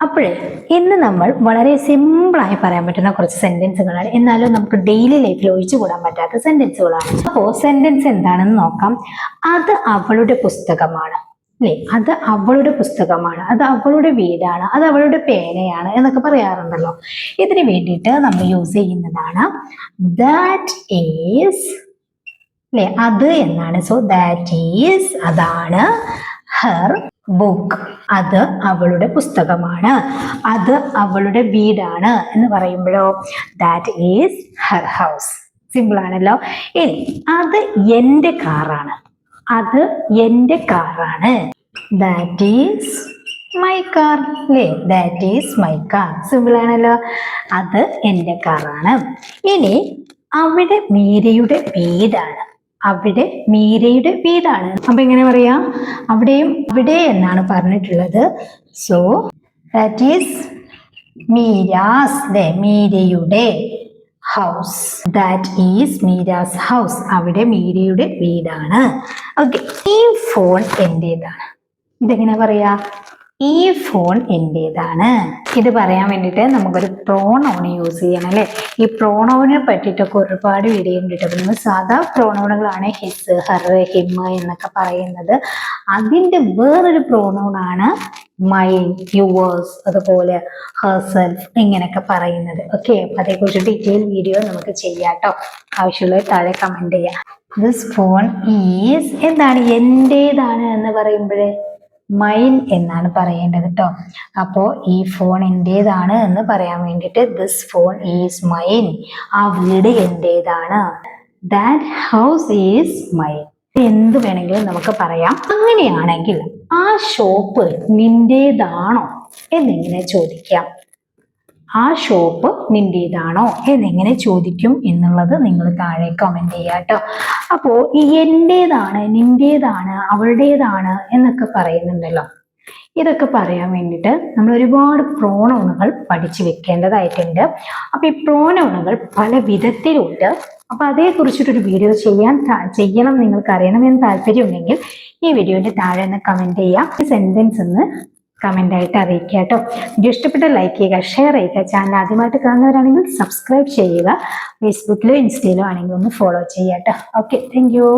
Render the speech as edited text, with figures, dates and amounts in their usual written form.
അപ്പോഴേ ഇന്ന് നമ്മൾ വളരെ സിമ്പിളായി പറയാൻ പറ്റുന്ന കുറച്ച് സെന്റൻസുകളാണ്, എന്നാലും നമുക്ക് ഡെയിലി ലൈഫിൽ ഒഴിച്ചുകൂടാൻ പറ്റാത്ത സെന്റൻസുകളാണ്. അപ്പോൾ സെന്റൻസ് എന്താണെന്ന് നോക്കാം. അത് അവളുടെ പുസ്തകമാണ്, അല്ലേ? അത് അവളുടെ പുസ്തകമാണ്, അത് അവളുടെ വീടാണ്, അത് അവളുടെ പേനയാണ് എന്നൊക്കെ പറയാറുണ്ടല്ലോ. ഇതിന് വേണ്ടിയിട്ട് നമ്മൾ യൂസ് ചെയ്യുന്നതാണ് ദാറ്റ് ഈസ്, അല്ലേ? അത് എന്നാണ്. സോ ദാറ്റ് ഈസ്, അതാണ്. ഹെർ ബുക്ക്, അത് അവളുടെ പുസ്തകമാണ്. അത് അവളുടെ വീടാണ് എന്ന് പറയുമ്പോഴോ that is her house. Simple ആണല്ലോ. ഇനി അത് എൻ്റെ കാറാണ്, അത് എൻ്റെ കാറാണ്. ദാറ്റ് ഈസ് മൈ കാർ, അല്ലേ? That is my car. Simple ആണല്ലോ. അത് എൻ്റെ കാറാണ്. ഇനി അവിടെ മീരയുടെ വീടാണ്, അവിടെ മീരയുടെ വീടാണ്. അപ്പൊ എങ്ങനെ പറയാം? അവിടെയും അവിടെ എന്നാണ് പറഞ്ഞിട്ടുള്ളത്. സോ ദാറ്റ് ഈസ് മീരാസ്, അല്ലേ? മീരയുടെ house. That is Meera's house. അവിടെ മീരയുടെ വീടാണ്. ഓക്കെ. ഈ ഫോൺ എന്റേതാണ്. ഇതെങ്ങനെ പറയാ? ഈ ഫോൺ എന്റേതാണ്. ഇത് പറയാൻ വേണ്ടിയിട്ട് നമുക്കൊരു പ്രോണൗൺ യൂസ് ചെയ്യണം, അല്ലേ? ഈ പ്രോണൗണിനെ പറ്റിയിട്ടൊക്കെ ഒരുപാട് വീഡിയോ കണ്ടിട്ട് നമ്മൾ സാധാ പ്രോണൗണുകളാണ് ഹിസ്, ഹർ, ഹിം എന്നൊക്കെ പറയുന്നത്. അതിൻ്റെ വേറൊരു പ്രോണൗൺ ആണ് മൈൻ, യുവേഴ്സ്, അതുപോലെ ഹെർസെൽഫ് ഇങ്ങനെയൊക്കെ പറയുന്നത്. ഓക്കെ. അപ്പൊ അതേക്കുറിച്ച് ഡീറ്റെയിൽ വീഡിയോ നമുക്ക് ചെയ്യാട്ടോ. ആവശ്യമുള്ള താഴെ കമന്റ് ചെയ്യാം. ദിസ് ഫോൺ ഈസ് എന്താണ്? എന്റേതാണ് എന്ന് പറയുമ്പോഴേ മൈൻ എന്നാണ് പറയേണ്ടത് കേട്ടോ. അപ്പോ ഈ ഫോൺ എന്റേതാണ് എന്ന് പറയാൻ വേണ്ടിയിട്ട് ദിസ് ഫോൺ ഈസ് മൈൻ, ആ വീട് എന്റേതാണ്. That house is mine. എന്ത് വേണമെങ്കിലും നമുക്ക് പറയാം. അങ്ങനെയാണെങ്കിൽ ആ ഷോപ്പ് നിന്റേതാണോ എന്നെങ്ങനെ ചോദിക്കാം? ആ ഷോപ്പ് നിന്റേതാണോ എന്നെങ്ങനെ ചോദിക്കും എന്നുള്ളത് നിങ്ങൾ താഴെ കമന്റ് ചെയ്യാം കേട്ടോ. അപ്പോ ഈ എന്റേതാണ്, നിന്റേതാണ്, അവളുടേതാണ് എന്നൊക്കെ പറയുന്നുണ്ടല്ലോ. ഇതൊക്കെ പറയാൻ വേണ്ടിയിട്ട് നമ്മൾ ഒരുപാട് പ്രോണൗണുകൾ പഠിച്ചു വെക്കേണ്ടതായിട്ടുണ്ട്. അപ്പൊ ഈ പ്രോണൗണുകൾ പല വിധത്തിലുണ്ട്. അപ്പൊ അതേക്കുറിച്ചിട്ടൊരു വീഡിയോ ചെയ്യണം നിങ്ങൾക്ക് അറിയണമെന്ന് താല്പര്യമുണ്ടെങ്കിൽ ഈ വീഡിയോന്റെ താഴെ ഒന്ന് കമന്റ് ചെയ്യാം. ഈ സെന്റൻസ് ഒന്ന് കമന്റ് ആയിട്ട് അറിയിക്കുക കേട്ടോ. വീഡിയോ ഇഷ്ടപ്പെട്ട ലൈക്ക് ചെയ്യുക, ഷെയർ ചെയ്യുക. ചാനൽ ആദ്യമായിട്ട് കാണുന്നവരാണെങ്കിൽ സബ്സ്ക്രൈബ് ചെയ്യുക. ഫേസ്ബുക്കിലോ ഇൻസ്റ്റയിലോ ആണെങ്കിൽ ഒന്ന് ഫോളോ ചെയ്യുക കേട്ടോ. Okay, thank you.